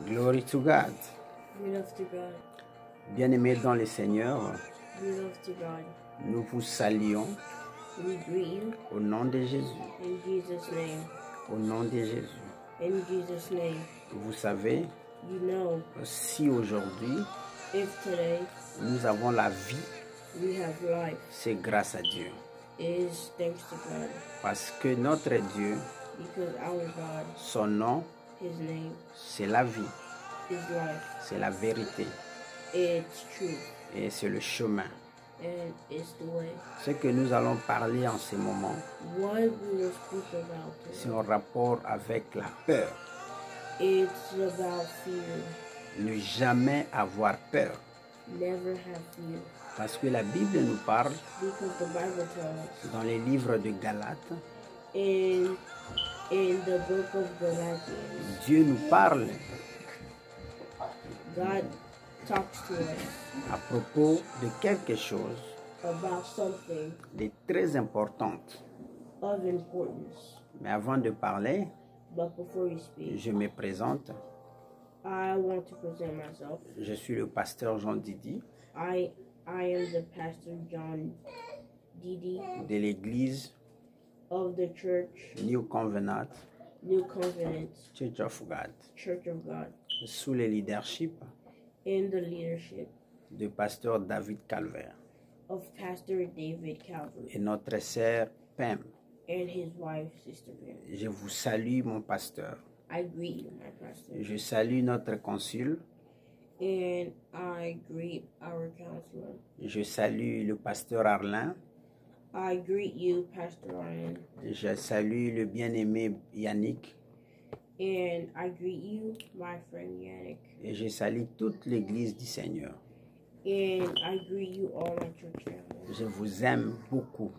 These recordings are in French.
Glory to God. Beloved to God. Bien-aimés dans le Seigneur, Beloved to God. nous vous saluons We greet you au nom de Jésus. in Jesus' name. Au nom de Jésus. In Jesus' name. Vous savez, You know, si aujourd'hui if today nous avons la vie, we have life, c'est grâce à Dieu. it is thanks to God. Parce que notre Dieu, Because our God, son nom, His name, c'est la vie, is life. c'est la vérité It's true. et c'est le chemin. And it's the way. Ce que nous allons parler en ce moment, What we will speak about c'est today, en rapport avec la peur. it's about fear. Ne jamais avoir peur. Never have fear. Parce que la Bible nous parle Because the Bible tells us dans les livres de Galates, in the book of Galatians, Dieu nous parle God talks to us à propos de quelque chose about something de très important. of importance. Mais avant de parler, But before we speak, je me présente. I want to present myself. Je suis le pasteur Jean Didi I am the pastor John Didi de l'église of the church, New Covenant New Covenant Church of God, Church of God, sous le leadership in the leadership de pasteur David Calvaire of Pastor David Calvary et notre sœur Pam. and his wife, Sister Pam. Je vous salue, mon pasteur. I greet you, my pastor, Je salue notre consul. and I greet our counselor. Je salue le pasteur Arlin. I greet you, Pastor Ryan, Je salue le bien-aimé Yannick. and I greet you, my friend Yannick, Et je salue toute l'église du Seigneur. and I greet you all my church family. Je vous aime beaucoup.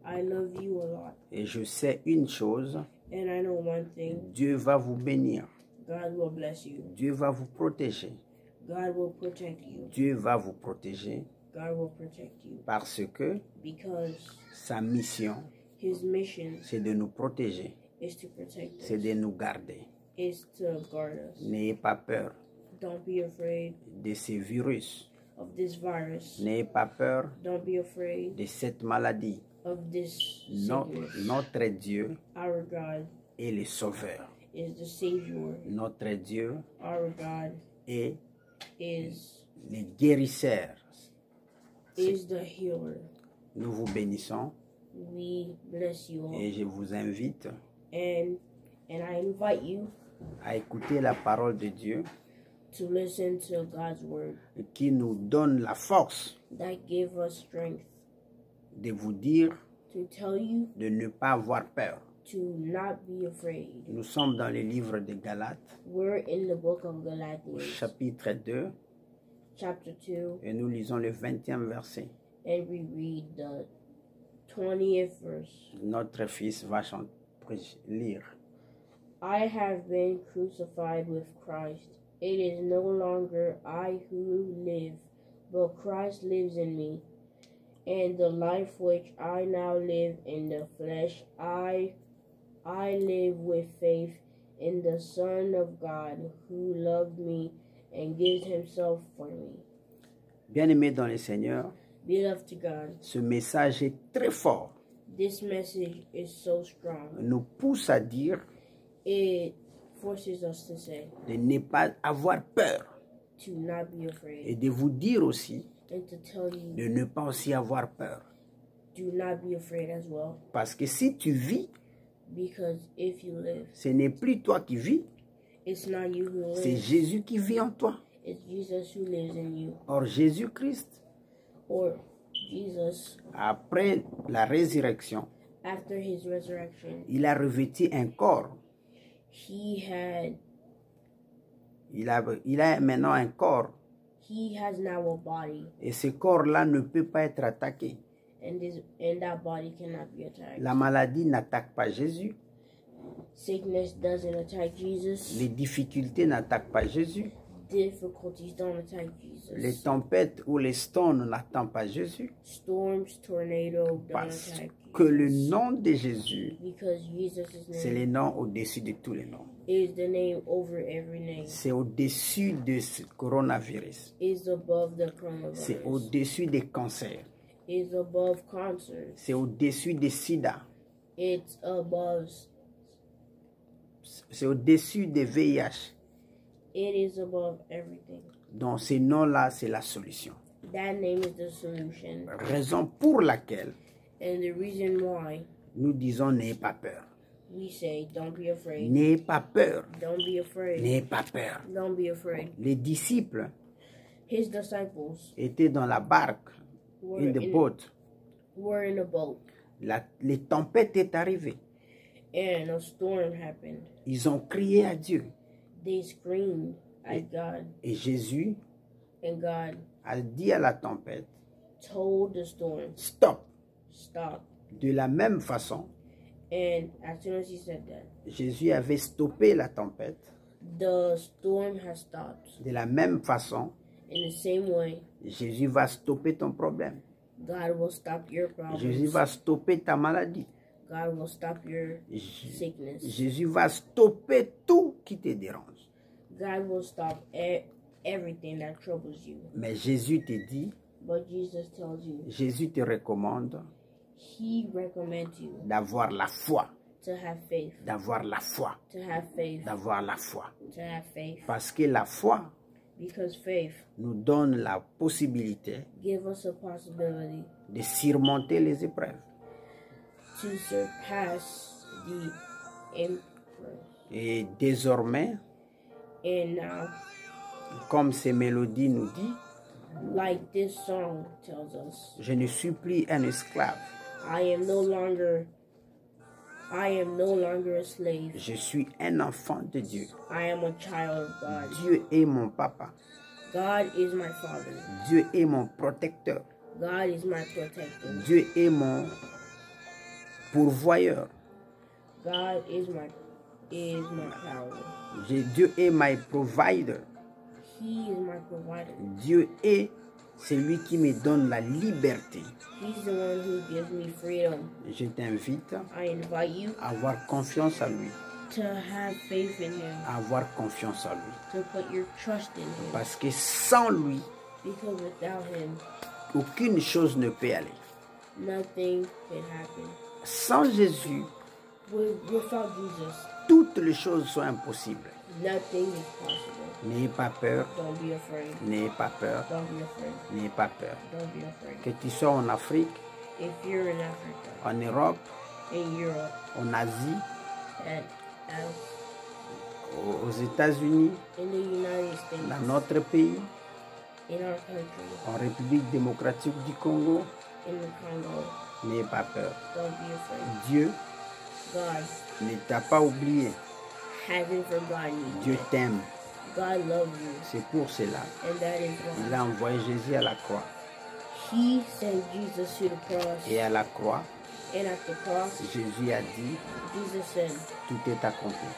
I love you a lot, Et je sais une chose, and I know one thing: Dieu va vous bénir. God will bless you. Dieu va vous protéger. God will protect you. Dieu va vous protéger God will protect you parce que because sa mission, His mission c'est de nous protéger, is to protect c'est us, de nous garder. is to guard us. N'ayez pas peur Don't be afraid de ces virus. of this virus. N'ayez pas peur Don't be afraid de cette maladie. of this No- sickness. notre Dieu Our God est le Sauveur. is the Savior. Notre Dieu Our God est is le guérisseur. the healer. Nous vous bénissons We bless you all, et je vous invite and I invite you à écouter la parole de Dieu to listen to God's word qui nous donne la force that give us strength de vous dire to tell you de ne pas avoir peur. to not be afraid. Nous sommes dans le livre de Galates, We're in the book of Galatians, chapitre 2, chapter 2, et nous lisons le 20e verset. and we read the 20th verse. Notre fils va lire. I have been crucified with Christ. It is no longer I who live, but Christ lives in me. And the life which I now live in the flesh, I live with faith in the Son of God who loved me and gives himself for me. Bien-aimés dans le Seigneur, Beloved to God, ce message est très fort. this message is so strong. Nous pousse à dire It forces us to say, de ne pas avoir peur to not be afraid, et de vous dire aussi and to tell you, de ne pas aussi avoir peur. do not be afraid as well. Parce que si tu vis, Because if you live, ce n'est plus toi qui vis, it's not you who c'est lives, Jésus qui vit en toi. it's Jesus who lives in you. Or Jésus-Christ, Or Jesus, après la résurrection, after his resurrection, il a revêtu un corps. Il a maintenant un corps. he has now a body, Et ce corps-là ne peut pas être attaqué. and that body cannot be attacked. La maladie n'attaque pas Jésus. Sickness doesn't attack Jesus. Les difficultés n'attaquent pas Jésus. Difficulties don't attack Jesus. Les tempêtes ou les storms n'attaquent pas Jésus. Storms, tornado don't Parce attack que le Jesus. nom de Jésus, Because Jesus' c'est name le nom au-dessus de tous les noms. is the name over every name. C'est au-dessus de ce coronavirus. Is above the C'est coronavirus. au-dessus des cancers. Is above cancers. C'est au-dessus des sida. It's above. C'est au-dessus des VIH. It is above everything. Donc ces noms-là, c'est la solution. That name is the solution. Raison pour laquelle And the reason why nous disons n'ayez pas peur. we say, don't be afraid. N'ayez pas peur. Don't be afraid. N'ayez pas peur. Don't be afraid. Les disciples His disciples étaient dans la barque, were in the boat. were in a boat, Les tempêtes est arrivée. and a storm happened. Ils ont crié à Dieu. They screamed at God, Et Jésus and God a dit à la tempête, told the storm, stop. stop. De la même façon, And as soon as he said that, Jésus avait stoppé la tempête. the storm has stopped. De la même façon, In the same way, Jésus va stopper ton problème. God will stop your Jésus problems. va stopper ta maladie. God will stop your sickness. Jésus va stopper tout qui te dérange. God will stop everything that troubles you. Mais Jésus te dit, But Jesus tells you, Jésus te recommande He recommends you d'avoir la foi, to have faith, d'avoir la foi, to have faith, d'avoir la foi. to have faith. Parce que la foi Because faith nous donne la possibilité gives us a possibility de surmonter les épreuves. to surpass the emperor. Et désormais, And now, comme ces mélodies nous disent, like this song tells us, je ne suis plus un esclave, I am no longer a slave. je suis un enfant de Dieu. I am a child of God. Dieu est mon papa, God is my father. Dieu est mon protecteur, God is my protector. Dieu est mon pourvoyeur, God is my power. Dieu est my provider, He is my provider. Dieu est celui qui me donne la liberté. He's the one who gives me freedom. Je t'invite I invite you à avoir confiance en lui, to have faith in Him, à avoir confiance en lui. to put your trust in Him. Parce que sans lui, Because without Him, aucune chose ne peut aller. nothing can happen. Sans Jésus, Without Jesus, toutes les choses sont impossibles. nothing is possible. N'ayez pas peur, Don't be afraid. n'ayez pas peur, Don't be afraid. n'ayez pas peur. Don't be afraid. Que tu sois en Afrique, If you're in Africa, en Europe, in Europe, en Asie, and aux États-Unis, in the United States, dans notre pays, in our country, en République démocratique du Congo, in the Congo, n'ayez pas peur. don't be afraid. Dieu God ne t'a pas oublié. hasn't forgotten you. Dieu t'aime. God loves you, C'est pour cela. and that is Il why a envoyé Jésus à la croix. He sent Jesus to the cross. Et à la croix, And at the cross, Jésus a dit, Jesus said, tout est accompli.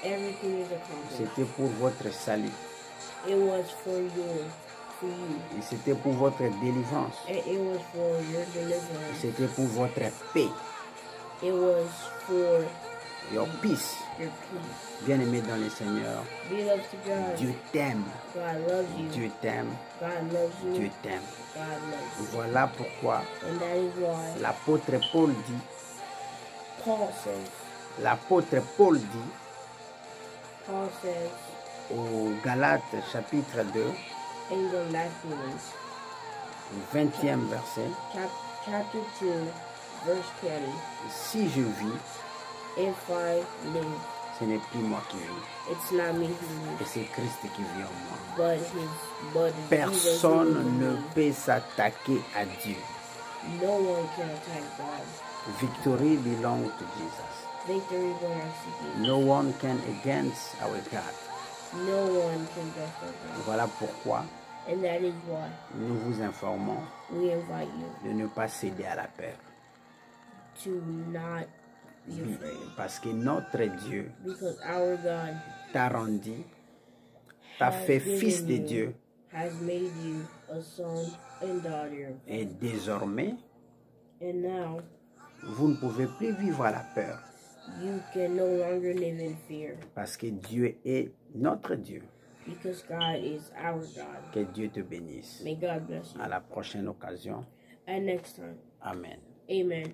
everything is accomplished. C'était pour votre salut. It was for you. Et c'était pour votre délivrance. And it was for your deliverance. C'était pour votre paix. It was for Your peace. your peace. Bien-aimé dans le Seigneur, Beloved to God, Dieu t'aime. God loves you. Dieu t'aime. God loves you. Dieu t'aime. God loves you. Voilà pourquoi And that is why l'apôtre Paul dit, Paul says au Galates chapitre 2, in Galatians 20e verset, chapter 2, verse 20, si je vis, if I live, ce n'est plus moi qui vis, it's not me who lives, et c'est Christ qui vit en moi. but Jesus who Personne lives in ne me. peut s'attaquer à Dieu. No one can attack God. Victory belongs to Jesus. Victory belongs to Jesus. No one can against our God. No one can justify God. Voilà pourquoi And that is why nous vous informons we invite you de ne pas céder à la peur. to not be afraid. Parce que notre Dieu Because our God t'a rendu, t'a fait fils de Dieu, has made you a son and daughter. et désormais, And now vous ne pouvez plus vivre à la peur. you can no longer live in fear. Parce que Dieu est notre Dieu. Because God is our God. Que Dieu te bénisse. May God bless you. À la prochaine occasion. And next time. Amen. Amen.